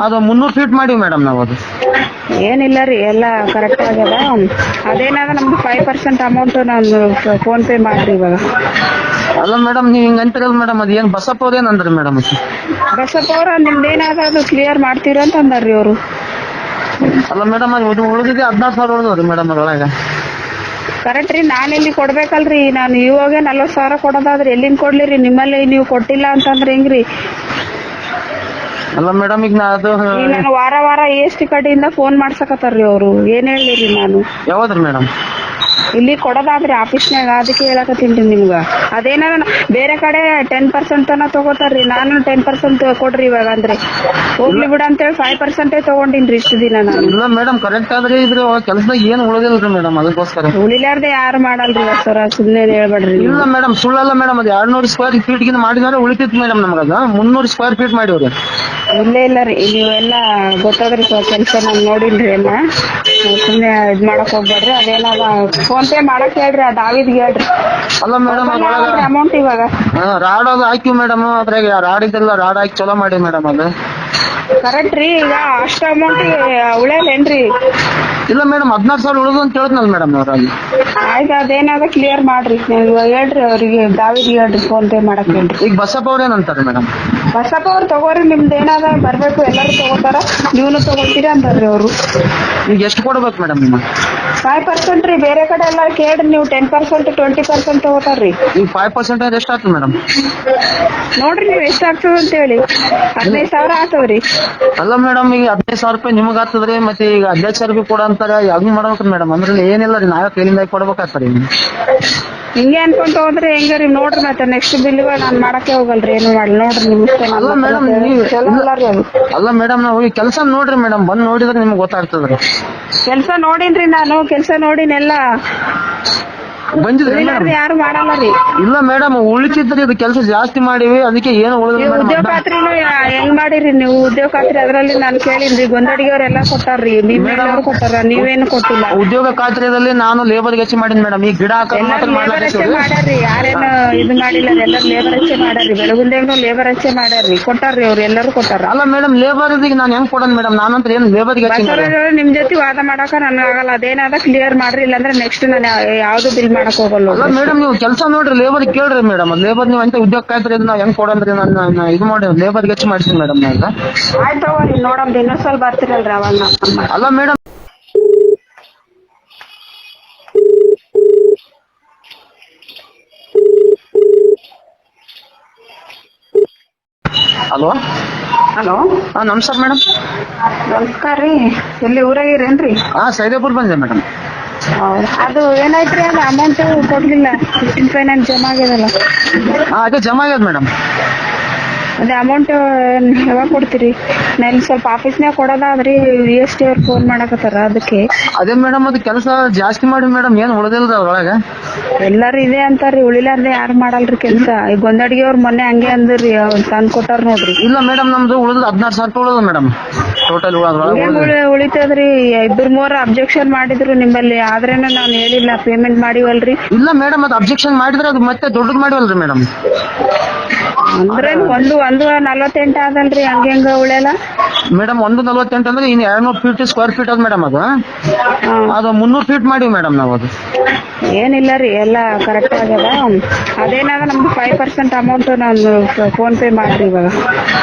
ಅದು 300 ಫೀಟ್ ಮಾಡಿವಿ ಮೇಡಮ್ ನಾವು. ಅದು ಏನಿಲ್ಲ ರೀ, ಎಲ್ಲ ಕರೆಕ್ಟ್ ಆಗ್ಯದ. ಅದೇನಾದ ನಮ್ದು 5% ಅಮೌಂಟ್ ನಾನು ಫೋನ್ ಪೇ ಮಾಡ್ರಿ ಇವಾಗ. ಅಲ್ಲ ಮೇಡಮ್ ನೀವ್ ಹಿಂಗ ಅಂತೀರಲ್ಲ ಮೇಡಮ್, ಅದ್ ಏನ್ ಬಸಪ್ಪ ಅವ್ರ ಏನಂದ್ರಿ ಮೇಡಮ್? ಬಸಪ್ಪ ಅವ್ರ ನಿಮ್ದೇನಾದ ಅದು ಕ್ಲಿಯರ್ ಮಾಡ್ತೀರ ಅಂತ ಅಂದಾರ್ರಿ ಅವರು. ಅಲ್ಲ ಮೇಡಮ್ ಅದು ಉಳಿದಿದೆ 16,000 ಉಳಿದವ್ರಿ ಮೇಡಮ್ ಅದ್ರೊಳಗ. ಕರೆಕ್ಟ್ ರೀ, ನಾನು ಇಲ್ಲಿ ಕೊಡ್ಬೇಕಲ್ರಿ. ನಾನು ಇವಾಗ 40,000 ಕೊಡೋದಾದ್ರೆ ಎಲ್ಲಿಂದ ಕೊಡ್ಲಿರಿ? ನಿಮ್ಮಲ್ಲಿ ನೀವು ಕೊಟ್ಟಿಲ್ಲ ಅಂತಂದ್ರೆ ಹೆಂಗ್ರಿ? ಅಲ್ಲ ಮೇಡಮ್ ಈಗ ನಾನು ವಾರ ವಾರ EST ಕಡೆಯಿಂದ ಫೋನ್ ಮಾಡ್ಸಕತ್ತಾರ್ರಿ ಅವರು. ಏನ್ ಹೇಳಿರಿ ನಾನು? ಯಾವ್ದ್ರಿ ಮೇಡಮ್? ಇಲ್ಲಿ ಕೊಡೋದಾದ್ರಿ ಆಫೀಸ್ನಾಗ, ಅದಕ್ಕೆ ಹೇಳಕತ್ತೀನಿ ನಿಮ್ಗ. ಅದೇನಾರ ಬೇರೆ ಕಡೆ 10% ತನ ತಗೋತಾರ್ರಿ. ನಾನು 10% ಕೊಡ್ರಿ ಇವಾಗ ಅಂದ್ರೆ ಹೋಗ್ಲಿ ಬಿಡ ಅಂತೇಳಿ 5% ತಗೊಂಡಿನ್ರಿ ಇಷ್ಟು ದಿನ ನಾನು. ಇಲ್ಲ ಮೇಡಮ್ ಕರೆಕ್ಟ್ ಆದ್ರೆ ಇದ್ರ ಕೆಲಸದಾಗ ಏನ್ ಉಳಿದಿಲ್ರಿ ಮೇಡಮ್, ಅದಕ್ಕೋಸ್ಕರ. ಉಳಿಲಾರ್ದೆ ಯಾರು ಮಾಡಲ್ರಿ ಸರ, ಸುಮ್ನೆ ಹೇಳ್ಬೇಡ್ರಿ. ಇಲ್ಲ ಮೇಡಮ್ ಸುಳ್ಳಲ್ಲ ಮೇಡಮ್, ಅದು 200 ಸ್ಕ್ವೇರ್ ಫೀಟ್ ಗಿಂತ ಮಾಡಿದ್ರೆ ಉಳಿತಿತ್ತು ಮೇಡಮ್ ನಮಗದ. 300 ಸ್ಕ್ವೇರ್ ಫೀಟ್ ಮಾಡಿವ್ರಿ. ಇಲ್ಲ ರೀ, ನೀವೆಲ್ಲ ಗೊತ್ತಾದ್ರಿ ಕೆಲಸ ನಾನು ನೋಡಿನ್ರಿ ಎಲ್ಲ. ಸುಮ್ನೆ ಇದ್ ಮಾಡಕ್ ಹೋಗ್ಬೇಡ್ರಿ. ಅದೇನಾದ ಫೋನ್ ಪೇ ಮಾಡಕ್ ಹೇಳ್ರಿ, ಆ ದಾವಿದ್ಗೆ ಹೇಳ್ರಿ. ಅಲ್ಲ ಮೇಡಮ್ ಅಮೌಂಟ್ ಇವಾಗ ರಾಡ್ ಅದು ಹಾಕಿವಿ ಮೇಡಮ್, ಅದ್ರಾಗ ರಾಡ್ ಇದೆಲ್ಲ ರಾಡ್ ಹಾಕಿ ಚಲೋ ಮಾಡಿ ಮೇಡಮ್. ಅದು ಕರೆಕ್ಟ್ ರೀ. ಈಗ ಅಷ್ಟು ಅಮೌಂಟ್ ಉಳಿಯಲ್ಲೇನ್ರಿ? ಇಲ್ಲ ಮೇಡಮ್ 16,000 ಉಳಿದು ಅಂತ ಹೇಳಿದ್ನಲ್ಲ ಮೇಡಮ್ ಅವ್ರಲ್ಲಿ. ಆಯ್ತು, ಅದೇನಾದ ಕ್ಲಿಯರ್ ಮಾಡ್ರಿ. ನೀವು ಹೇಳ್ರಿ ಅವ್ರಿಗೆ, ದಾವಿದ್ಗೆ ಹೇಳ್ರಿ ಫೋನ್ ಪೇ ಮಾಡಕ್ ಹೇಳ್ರಿ. ಈಗ ಬಸಪ್ಪ ಅವ್ರ ಏನಂತಾರೆ ಮೇಡಮ್? ಬಸಪ್ಪ ಅವ್ರು ತಗೋರಿ, ನಿಮ್ದು ಏನಾದ ಬರ್ಬೇಕು, ಎಲ್ಲರೂ ತಗೋತಾರ, ನೀವ್ನು ತಗೋತೀರಿ ಅಂತಾರ್ರಿ ಅವರು. ಈಗ ಎಷ್ಟು ಕೊಡ್ಬೇಕು ಮೇಡಮ್ ನಿಮ್ಮ? 5% ರೀ. ಬೇರೆ ಕಡೆ ಎಲ್ಲ ಕೇಳ್ರಿ ನೀವು, 10% 20% ತಗೋತಾರ್ರಿ. ಈಗ 5% ಎಷ್ಟು ಆಗ್ತದೆ ಮೇಡಮ್? ನೋಡ್ರಿ ನೀವು ಎಷ್ಟು ಆಗ್ತದ ಅಂತ ಹೇಳಿ. 15,000 ಆಗ್ತದ್ರಿ. ಅಲ್ಲ ಮೇಡಮ್ ಈಗ 15,000 ರೂಪಾಯಿ ನಿಮಗ್ ಆಗ್ತದ್ರಿ, ಮತ್ತೆ ಈಗ 15,000 ರೂಪಾಯಿ ಕೊಡ ಅಂತಾರ, ಯಾವ್ದು ಮಾಡ್ಬೇಕ್ರಿ ಮೇಡಮ್? ಅಂದ್ರೆ ಏನಿಲ್ಲ ರೀ, ನಾವೇ ಕೈಲಿಂದ ಕೊಡ್ಬೇಕಾಗ್ತಾರ. ಹಿಂಗೆ ಅನ್ಕೊಂತ ಹೋದ್ರೆ ಹೆಂಗಾರಿ? ನೋಡ್ರಿ ಮತ್ತೆ ನೆಕ್ಸ್ಟ್ ಬಿಲ್ಗಳು ನಾನ್ ಮಾಡಕ್ಕೆ ಹೋಗಲ್ರಿ, ಏನು ಮಾಡಿ ನೋಡ್ರಿ ನಿಮ್ ಇಷ್ಟ. ಅಲ್ಲ ಮೇಡಮ್ ಅಲ್ಲ ಮೇಡಮ್ ನಾವು ಈ ಕೆಲಸ ನೋಡ್ರಿ ಮೇಡಮ್, ಬಂದ್ ನೋಡಿದ್ರೆ ನಿಮ್ಗೆ ಗೊತ್ತಾಗ್ತದ್ರಿ. ಕೆಲ್ಸ ನೋಡಿನ್ರಿ ನಾನು, ಕೆಲ್ಸ ನೋಡಿನೆಲ್ಲ. ಬಂದಿದ್ರಿ ಮೇಡಮ್? ಯಾರು ಮಾಡಲ್ಲ ರೀ. ಇಲ್ಲ ಮೇಡಮ್ ಉಳಿತಿದ್ರಿ, ಇದು ಕೆಲಸ ಜಾಸ್ತಿ ಮಾಡಿವಿ, ಅದಕ್ಕೆ ಏನು ಉಳಿದ್ರಿ. ಉದ್ಯೋಗ ಖಾತ್ರಿನು ಹೆಂಗ್ ಮಾಡಿರಿ ನೀವು? ಉದ್ಯೋಗ ಖಾತ್ರಿ ಅದ್ರಲ್ಲಿ ನಾನು ಕೇಳಿನ್ರಿ, ಗೊಂದಡಿಗೆ ಅವ್ರೆಲ್ಲ ಕೊಟ್ಟಾರ್ರಿ, ನಿಮ್ಮೆಲ್ಲರೂ ಕೊಟ್ಟಾರ, ನೀವೇನು ಕೊಟ್ಟಿಲ್ಲ. ಉದ್ಯೋಗ ಖಾತ್ರಿಯಲ್ಲಿ ನಾನು ಲೇಬರ್ ಹೆಚ್ಚು ಮಾಡೀನಿ ಮೇಡಮ್. ಈ ಗಿಡ ಲೇಬರ್ ಹೆಚ್ಚೆ ಮಾಡ್ಯಾರ್ರಿ, ಯಾರೇನು ಇದು ಮಾಡಿಲ್ಲ, ಎಲ್ಲರೂ ಲೇಬರ್ ಹೆಚ್ಚೆ ಮಾಡ್ಯಾರ್ರಿ. ಬೆಳಗುಂದೇವ್ನು ಲೇಬರ್ ಹೆಚ್ಚೆ ಮಾಡ್ಯಾರ್ರಿ, ಕೊಟ್ಟಾರ್ರಿ ಅವ್ರು, ಎಲ್ಲರೂ ಕೊಟ್ಟಾರ. ಅಲ್ಲ ಮೇಡಮ್ ಲೇಬರ್ ನಾನು ಹೆಂಗ್ ಕೊಡೋಣ ಮೇಡಮ್? ನಾನಂತ್ರ ಏನು ಲೇಬರ್ ನಿಮ್ ಜೊತೆ ವಾದ ಮಾಡಾಕ ನನ್ಗಾಗಲ್ಲ. ಅದೇನಾದ ಕ್ಲಿಯರ್ ಮಾಡ್ರಿ, ಇಲ್ಲಾಂದ್ರೆ ನೆಕ್ಸ್ಟ್ ನಾನು ಯಾವ್ದು ಬಿಲ್ ಮಾಡಕ್ ಹೋಗಲ್ಲ. ಅಲ್ಲ ಮೇಡಮ್ ನೀವು ಕೆಲಸ ನೋಡ್ರಿ, ಲೇಬರ್ ಕೇಳ್ರಿ ಮೇಡಮ್. ಲೇಬರ್ ನೀವು ಅಂತ ಉದ್ಯೋಗ ಖಾತ್ರಿ ನಾವ್ ಹೆಂಗ್ ಕೊಡಂದ್ರಿ? ನಾನು ಇದು ಮಾಡಿ ಲೇಬರ್ ಹೆಚ್ಚು ಮಾಡಿಸ್ತೀನಿ ಮೇಡಮ್ ನಾನು. ಆಯ್ತು ತಗೋರಿ, ನೋಡಮ್ ಇನ್ನೊಂದ್ಸಲ ಬರ್ತೀರಲ್ರಿ ಅವಾಗ. ಅಲ್ಲ ಮೇಡಮ್ ಹಲೋ ಹಲೋ. ನಮಸ್ಕಾರ ಮೇಡಮ್. ನಮಸ್ಕಾರ ರೀ. ಎಲ್ಲಿ ಊರಾಗಿರೇನ್ರಿ? ಸೈದಾಪುರ್ ಬಂದೆ ಮೇಡಮ್. ಅದು ಏನಾಯ್ತ್ರಿ? ಅದು ಅಮೌಂಟ್ ಕೊಡ್ಲಿಲ್ಲ, 15 ಫೈನಾನ್ಸ್ ಜಮಾ ಆಗ್ಯದಲ್ಲ. ಅದೇ ಜಮಾ ಆಗ್ಯದ ಮೇಡಮ್. ಅದೇ ಅಮೌಂಟ್ ಯಾವಾಗ ಕೊಡ್ತೀರಿ? ನಾನು ಸ್ವಲ್ಪ ಆಫೀಸ್ನಾಗ ಕೊಡೋದಾದ್ರಿ, EST ಅವ್ರು ಫೋನ್ ಮಾಡಕತ್ತಾರ, ಅದಕ್ಕೆ. ಅದೇ ಮೇಡಮ್ ಅದು ಕೆಲಸ ಜಾಸ್ತಿ ಮಾಡಿ ಮೇಡಮ್, ಏನ್ ಉಳಿದಿಲ್ರಿ ಅದ್ರೊಳಗ. ಎಲ್ಲಾರು ಇದೆ ಅಂತಾರ್ರಿ, ಉಳಿಲಾರ್ದೆ ಯಾರು ಮಾಡಲ್ರಿ ಕೆಲ್ಸ. ಈ ಗೊಂದಡಿಗೆ ಅವ್ರ ಮೊನ್ನೆ ಹಂಗೆ ಅಂದ್ರಿ, ತಂದ್ ಕೊಟ್ಟಾರ ನೋಡ್ರಿ. ಇಲ್ಲ ಮೇಡಮ್ ನಮ್ದು ಉಳಿದ್ 16,000 ರೂಪಾಯಿ ಉಳಿದ ಮೇಡಮ್ ಟೋಟಲ್. ಉಳಿತದ್ರಿ. 2-3 ಅಬ್ಜೆಕ್ಷನ್ ಮಾಡಿದ್ರು ನಿಮ್ಮಲ್ಲಿ, ಆದ್ರೇನು ನಾನು ಹೇಳಿಲ್ಲ, ಪೇಮೆಂಟ್ ಮಾಡಿವಲ್ರಿ. ಇಲ್ಲ ಮೇಡಮ್ ಅದು ಅಬ್ಜೆಕ್ಷನ್ ಮಾಡಿದ್ರೆ ಅದು ಮತ್ತೆ ದೊಡ್ಡದು ಮಾಡಿವಲ್ರಿ ಮೇಡಮ್. ಅಂದ್ರೆ ಒಂದು 48 ಆದಲ್ರಿ, ಹಂಗ ಉಳಿಯಲ್ಲ ಮೇಡಮ್. 148 ಅಂದ್ರೆ ಇನ್ನು 200 ಫೀಟ್ ಸ್ಕ್ವೇರ್ ಫೀಟ್ ಅದ ಮೇಡಮ್. ಅದು 300 ಫೀಟ್ ಮಾಡಿವಿ ಮೇಡಮ್ ನಾವು. ಅದು ಏನಿಲ್ಲ ರೀ, ಎಲ್ಲ ಕರೆಕ್ಟ್ ಆಗ್ಯದ. ಅದೇನಾದ ನಮ್ದು 5% ಅಮೌಂಟ್ ನಾನು ಫೋನ್ ಪೇ ಮಾಡ್ರಿ ಇವಾಗ.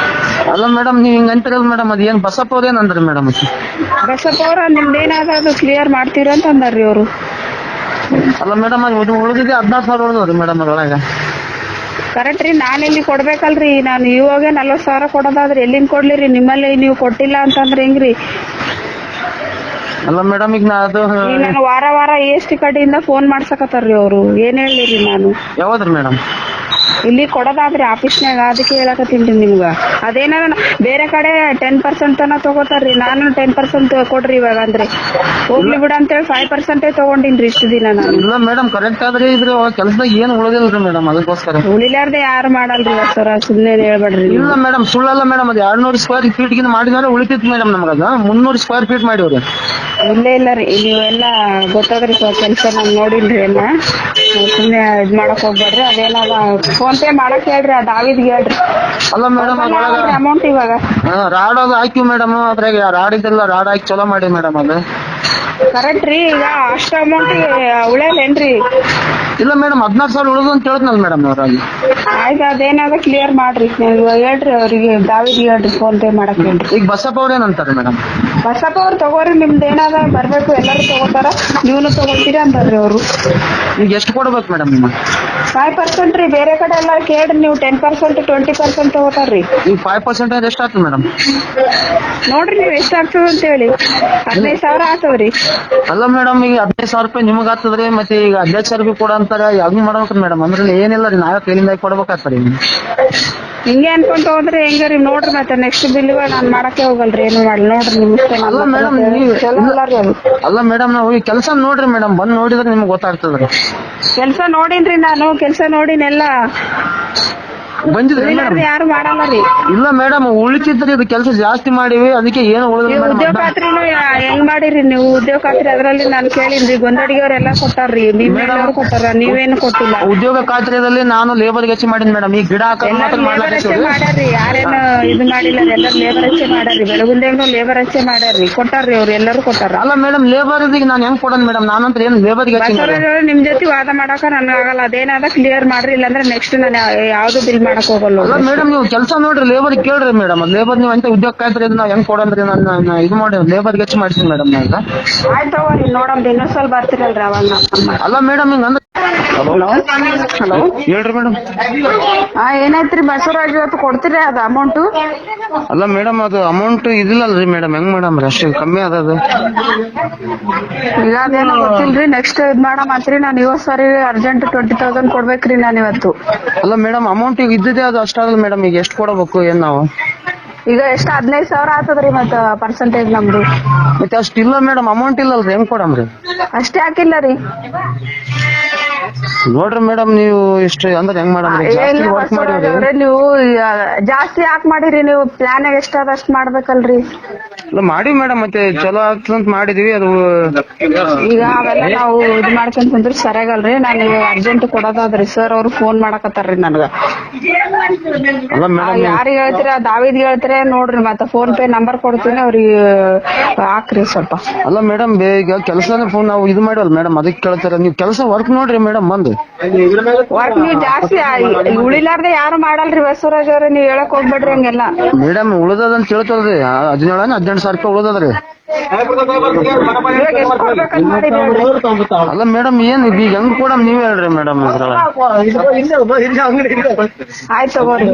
ಅಲ್ಲ ಮೇಡಮ್ ನೀವ್ ಹಿಂಗ ಅಂತೀರಲ್ಲ ಮೇಡಮ್, ಅದ್ ಏನ್ ಬಸಪ್ಪ ಅವ್ರ ಏನಂದ್ರಿ ಮೇಡಮ್? ಬಸಪ್ಪ ಅವ್ರ ನಿಮ್ದೇನಾದ ಅದು ಕ್ಲಿಯರ್ ಮಾಡ್ತೀರ ಅಂತ ಅಂದಾರ್ರಿ ಅವರು. ಅಲ್ಲ ಮೇಡಮ್ ಅದು ಉಳಿದಿದೆ 16,000 ಉಳಿದವ್ರಿ ಮೇಡಮ್ ಅದ್ರೊಳಗ. ಕರೆಕ್ಟ್ ರೀ, ನಾನು ಇಲ್ಲಿ ಕೊಡ್ಬೇಕಲ್ರಿ. ನಾನು ಇವಾಗ 40,000 ಕೊಡೋದಾದ್ರೆ ಎಲ್ಲಿಂದ ಕೊಡ್ಲಿರಿ? ನಿಮ್ಮಲ್ಲಿ ನೀವು ಕೊಟ್ಟಿಲ್ಲ ಅಂತಂದ್ರೆ ಹೆಂಗ್ರಿ? ಅಲ್ಲ ಮೇಡಮ್ ಈಗ ನಾನು ವಾರ ವಾರ EST ಕಡೆಯಿಂದ ಫೋನ್ ಮಾಡ್ಸಕತ್ತಾರ್ರಿ ಅವರು. ಏನ್ ಹೇಳಿರಿ ನಾನು? ಯಾವ್ದ್ರಿ ಮೇಡಮ್? ಇಲ್ಲಿ ಕೊಡೋದಾದ್ರಿ ಆಫೀಸ್ನಾಗ, ಅದಕ್ಕೆ ಹೇಳಕತ್ತೀನಿ ನಿಮ್ಗ. ಅದೇನಾರ ಬೇರೆ ಕಡೆ 10% ತನ ತಗೋತಾರ್ರಿ, ನಾನು 10% ಕೊಡ್ರಿ ಇವಾಗ ಅಂದ್ರೆ ಹೋಗ್ಲಿ ಬಿಡ ಅಂತೇಳಿ 5% ತಗೊಂಡಿನ್ರಿ ಇಷ್ಟು ದಿನ ನಾನು. ಇಲ್ಲ ಮೇಡಮ್ ಕರೆಕ್ಟ್ ಆದ್ರೆ ಇದ್ರ ಕೆಲಸದಾಗ ಏನು ಉಳಿದಿಲ್ರಿ ಮೇಡಮ್, ಅದಕ್ಕೋಸ್ಕರ. ಉಳಿಲಾರ್ದೆ ಯಾರು ಮಾಡಲ್ರಿ ಸರ, ಸುಮ್ನೆ ಹೇಳ್ಬೇಡ್ರಿ. ಇಲ್ಲ ಮೇಡಮ್ ಸುಳ್ಳಲ್ಲ ಮೇಡಮ್, ಅದು 200 ಸ್ಕ್ವೇರ್ ಫೀಟ್ ಗಿಂತ ಮಾಡಿದ್ರೆ ಉಳಿತಿತ್ತು ಮೇಡಮ್ ನಮಗದ. 300 ಸ್ಕ್ವೇರ್ ಫೀಟ್ ಮಾಡಿವ್ರಿ. ಇಲ್ಲ ರೀ, ನೀವೆಲ್ಲ ಗೊತ್ತಾದ್ರಿ ಕೆಲಸ ನಾನು ನೋಡಿನ್ರಿ ಎಲ್ಲ. ಸುಮ್ನೆ ಇದ್ ಮಾಡಕ್ ಹೋಗ್ಬೇಡ್ರಿ. ಅದೇನಾದ ಫೋನ್ ಪೇ ಮಾಡಕ್ ಹೇಳ್ರಿ ಆ ದಾವಿದ್ಗೆ ಹೇಳ್ರಿ ಅಲ್ಲ ಮೇಡಮ್ ಅದ್ರೊಳಗ ಅಮೌಂಟ್ ಇವಾಗ ರಾಡ್ ಅದು ಹಾಕಿವ್ ಮೇಡಮ್, ಅದ್ರಾಗ ರಾಡ್ ಇದೆಲ್ಲ ರಾಡ್ ಹಾಕಿ ಚಲೋ ಮಾಡಿ ಮೇಡಮ್ ಅದು. ಕರೆಕ್ಟ್ ರೀ. ಈಗ ಅಷ್ಟ ಅಮೌಂಟ್ ಉಳಿಯಲ್ಲೇನ್ರಿ? ಇಲ್ಲ ಮೇಡಮ್ 14,000 ಉಳಿದು ಅಂತ ಹೇಳ್ತನಲ್ಲ ಮೇಡಮ್ ಅವ್ರಲ್ಲಿ. ಆಯ್ತು ಅದೇನಾದ ಕ್ಲಿಯರ್ ಮಾಡ್ರಿ, ನೀವು ಹೇಳ್ರಿ ಅವ್ರಿಗೆ ದಾವಿದ್ಗೆ ಹೇಳ್ರಿ ಫೋನ್ ಪೇ ಮಾಡಕ್ ಹೇಳ್ರಿ. ಈಗ ಬಸಪ್ಪ ಅವ್ರ ಏನಂತಾರೆ ಮೇಡಮ್? ಬಸಪ್ಪ ಅವ್ರು ತಗೋರಿ, ನಿಮ್ದು ಏನಾದ ಬರ್ಬೇಕು, ಎಲ್ಲರೂ ತಗೋತಾರ, ನೀವ್ನು ತಗೋತೀರಿ ಅಂತಾರ್ರಿ ಅವ್ರು. ಈಗ ಎಷ್ಟು ಕೊಡ್ಬೇಕು ಮೇಡಮ್ ನಿಮ್ಮ? 5% ರೀ. ಬೇರೆ ಕಡೆ ಎಲ್ಲ ಕೇಳ್ರಿ ನೀವು 10% 20% ತಗೋತಾರ್ರಿ. ಈಗ 5% ಎಷ್ಟು ಆಗ್ತದೆ ಮೇಡಮ್? ನೋಡ್ರಿ ನೀವ್ ಎಷ್ಟ್ ಆಗ್ತದ ಅಂತ ಹೇಳಿ. 15,000 ಆಗ್ತದ್ರಿ. ಅಲ್ಲ ಮೇಡಮ್ ಈಗ 15,000 ರೂಪಾಯಿ ನಿಮಗ್ ಆಗ್ತದ್ರಿ, ಮತ್ತೆ ಈಗ ಅಧ್ಯಕ್ಷರಿಗೆ ಕೂಡ ಅಂತಾರ, ಯಾವ್ದು ಮಾಡ್ಬೇಕ್ರಿ ಮೇಡಮ್? ಅಂದ್ರೆ ಏನಿಲ್ಲ ರೀ, ನಾವೇ ಕೈಲಿಂದ ಕೊಡ್ಬೇಕಾಗ್ತದೆ. ಹಿಂಗೆ ಅನ್ಕೊಂತ ಹೋದ್ರೆ ಹೆಂಗ ರೀ? ನೋಡ್ರಿ ಮತ್ತೆ ನೆಕ್ಸ್ಟ್ ಬಿಲ್ ನಾನ್ ಮಾಡಕ್ಕೆ ಹೋಗಲ್ರಿ, ಏನು ಮಾಡಿ ನೋಡ್ರಿ ನಿಮ್ ಇಷ್ಟ. ಅಲ್ಲ ಮೇಡಮ್ ಅಲ್ಲ ಮೇಡಮ್ ನಾವು ಈ ಕೆಲಸ ನೋಡ್ರಿ ಮೇಡಮ್, ಬಂದ್ ನೋಡಿದ್ರೆ ನಿಮ್ಗೆ ಗೊತ್ತಾಗ್ತದ್ರಿ. ಕೆಲ್ಸ ನೋಡಿನ್ರಿ ನಾನು, ಕೆಲ್ಸ ನೋಡಿನೆಲ್ಲ. ಬಂದಿದ್ರಿ ಮೇಡಮ್? ಯಾರು ಮಾಡಲ್ಲ ರೀ. ಇಲ್ಲ ಮೇಡಮ್ ಉಳಿತಿದ್ರಿ, ಇದು ಕೆಲಸ ಜಾಸ್ತಿ ಮಾಡಿವಿ, ಅದಕ್ಕೆ ಏನು ನೀವು ಉದ್ಯೋಗ ಖಾತ್ರಿನೂ ಹೆಂಗ್ ಮಾಡಿರಿ ನೀವು? ಉದ್ಯೋಗ ಖಾತ್ರಿ ಅದ್ರಲ್ಲಿ ನಾನು ಕೇಳಿನ್ರಿ, ಗೊಂದಡಿಗವ್ರೆಲ್ಲಾ ಕೊಟ್ಟಾರ್ರಿ, ಅವ್ರು ಕೊಟ್ಟಾರ, ನೀವೇನು ಕೊಟ್ಟಿಲ್ಲ. ಉದ್ಯೋಗ ಖಾತ್ರಿಯಲ್ಲಿ ನಾನು ಲೇಬರ್ಗೆ ಹೆಚ್ಚು ಮಾಡಿದ್ ಮೇಡಮ್. ಈ ಗಿಡ ಲೇಬರ್ ಹಚ್ಚೆ ಮಾಡ್ಯಾರ್ರಿ, ಯಾರೇನು ಇದು ಮಾಡಿಲ್ಲ, ಎಲ್ಲರೂ ಲೇಬರ್ ಹಚ್ಚೆ ಮಾಡ್ಯಾರ್ರಿ. ಬೆಳಗುಂದೇನು ಲೇಬರ್ ಹಚ್ಚೆ ಮಾಡ್ಯಾರ್ರಿ, ಕೊಟ್ಟಾರ್ರಿ ಅವ್ರು, ಎಲ್ಲರೂ ಕೊಟ್ಟಾರ. ಅಲ್ಲ ಮೇಡಮ್ ಲೇಬರ್ ನಾನು ಹೆಂಗ್ ಕೊಡೋದು ಮೇಡಮ್? ನಾನಂತ್ರ ಏನ್ ಲೇಬರ್ಗೆ ನಿಮ್ ಜೊತೆ ವಾದ ಮಾಡಾಕ ನನ್ಗಾಗಲ್ಲ. ಅದೇನಾದ ಕ್ಲಿಯರ್ ಮಾಡ್ರಿ, ಇಲ್ಲಾಂದ್ರೆ ನೆಕ್ಸ್ಟ್ ನಾನು ಯಾವ್ದು ಬಿಲ್ ಮಾಡಕ್ ಹೋಗಲ್ಲ. ಅಲ್ಲ ಮೇಡಮ್ ನೀವು ಕೆಲಸ ನೋಡ್ರಿ, ಲೇಬರ್ ಕೇಳ್ರಿ ಮೇಡಮ್. ಲೇಬರ್ ನೀವು ಅಂತ ಉದ್ಯೋಗ ಖಾತ್ರಿ ನಾವ್ ಹೆಂಗ್ ಕೊಡಂದ್ರಿ? ನಾನು ಇದು ಮಾಡಿ ಲೇಬರ್ಗೆ ಹೆಚ್ಚು ಮಾಡ್ತೀನಿ ಮೇಡಮ್ ನಾನು. ಆಯ್ತು ತಗೋರಿ, ನೋಡಮ್ರಿ, ಇನ್ನೊಂದ್ಸಲ ಬರ್ತೀರಲ್ರಿ ಅವಾಗ. ಅಲ್ಲ ಮೇಡಮ್ ಹಿಂಗ ಅಂದ್ರೆ ಹಲೋ ಹೇಳ್ರಿ ಮೇಡಮ್. ಏನಾಯ್ತ್ರಿ ಬಸವರಾಜ್, ಇವತ್ತು ಕೊಡ್ತೀರಿ ಅದು ಅಮೌಂಟ್? ಅಲ್ಲ ಮೇಡಮ್ ಅದು ಅಮೌಂಟ್ ಇದಿಲ್ಲಲ್ರಿ ಮೇಡಮ್, ಹೆಂಗ್ ಮೇಡಮ್ ಅಷ್ಟು ಕಮ್ಮಿ ಅದದು. ಈಗ ಅದೇನೋ ಗೊತ್ತಿಲ್ರಿ, ನೆಕ್ಸ್ಟ್ ಇದ್ ಮಾಡಮತ್ರಿ. ನಾನು ಇವತ್ತು ಸರಿ ಅರ್ಜೆಂಟ್ 20,000 ಕೊಡ್ಬೇಕ್ರಿ ನಾನು ಇವತ್ತು. ಅಲ್ಲ ಮೇಡಮ್ ಅಮೌಂಟ್ ಈಗ ಇದ್ದಿದೆ ಅದು ಅಷ್ಟಾಗಲ್ಲ ಮೇಡಮ್, ಈಗ ಎಷ್ಟು ಕೊಡಬೇಕು ಏನ್ ನಾವು? ಈಗ ಎಷ್ಟು 15,000 ಆಗ್ತದ್ರಿ ಮತ್ತ ಪರ್ಸೆಂಟೇಜ್ ನಮ್ದು. ಮತ್ತೆ ಅಷ್ಟು ಇಲ್ಲ ಮೇಡಮ್, ಅಮೌಂಟ್ ಇಲ್ಲಲ್ರಿ, ಹೆಂಗ್ ಕೊಡಮ್ರಿ? ಅಷ್ಟೇ ಹಾಕಿಲ್ಲ ರೀ. ನೋಡ್ರಿ ಮೇಡಮ್ ನೀವು ಇಷ್ಟು ಅಂದ್ರೆ ಹೆಂಗ್ ಮಾಡಮ್ರಿ? ಜಾಸ್ತಿ ವರ್ಕ್ ಮಾಡಿವ್ರಿ. ನೀವು ಜಾಸ್ತಿ ಯಾಕೆ ಮಾಡಿರಿ? ನೀವು ಪ್ಲಾನ್ ಎಷ್ಟ ಅದ ಅಷ್ಟ್ ಮಾಡ್ಬೇಕಲ್ರಿ. ಇಲ್ಲ ಮಾಡಿ ಮೇಡಮ್, ಮತ್ತೆ ಚಲೋ ಆಗ್ತದಂತ ಮಾಡಿದ್ವಿ ಅದು. ಈಗ ಅವೆಲ್ಲ ನಾವು ಇದು ಮಾಡ್ಕೊಂಡ್ ಕುಂತ್ರೆ ಸರಿಯಾಗಲ್ರಿ. ನಾನು ಇವಾಗ ಅರ್ಜೆಂಟ್ ಕೊಡೋದಾದ್ರಿ ಸರ್ ಅವ್ರು ಫೋನ್ ಮಾಡಕತ್ತಾರ್ರಿ ನನ್ಗ. ಅಲ್ಲ ಮೇಡಮ್ ಯಾರಿಗ್ ಹೇಳ್ತೀರ? ದಾವಿದ್ ಹೇಳ್ತೀರ ನೋಡ್ರಿ, ಮತ್ತೆ ಫೋನ್ ಪೇ ನಂಬರ್ ಕೊಡ್ತೀನಿ ಅವ್ರಿಗೆ ಹಾಕ್ರಿ ಸ್ವಲ್ಪ. ಅಲ್ಲ ಮೇಡಮ್ ಈಗ ಕೆಲಸನೇ ಫೋನ್ ನಾವು ಇದು ಮಾಡಿವಲ್ಲ ಮೇಡಮ್, ಅದಕ್ಕೆ ಕೇಳ್ತಾರ. ನೀವು ಕೆಲಸ ವರ್ಕ್ ನೋಡ್ರಿ ಮೇಡಮ್ ಬಂದು. ವರ್ಕ್ ನೀವು ಜಾಸ್ತಿ ಉಳಿಲಾರ್ದೆ ಯಾರು ಮಾಡಲ್ರಿ ಬಸವರಾಜ್ ಅವ್ರೆ, ನೀವ್ ಹೇಳಕ್ ಹೋಗ್ಬೇಡ್ರಿ ಹಂಗೆಲ್ಲ. ಮೇಡಮ್ ಉಳ್ದದಂತ ಕೇಳ್ತದ್ರಿ, 18,000 ರೂಪಾಯಿ ಉಳ್ದದ್ರಿ. ಅಲ್ಲ ಮೇಡಮ್ ಏನ್ ಈಗ ಹೆಂಗ್ ಕೂಡ ನೀವ್ ಹೇಳ್ರಿ ಮೇಡಮ್. ಆಯ್ತು ತಗೋರಿ.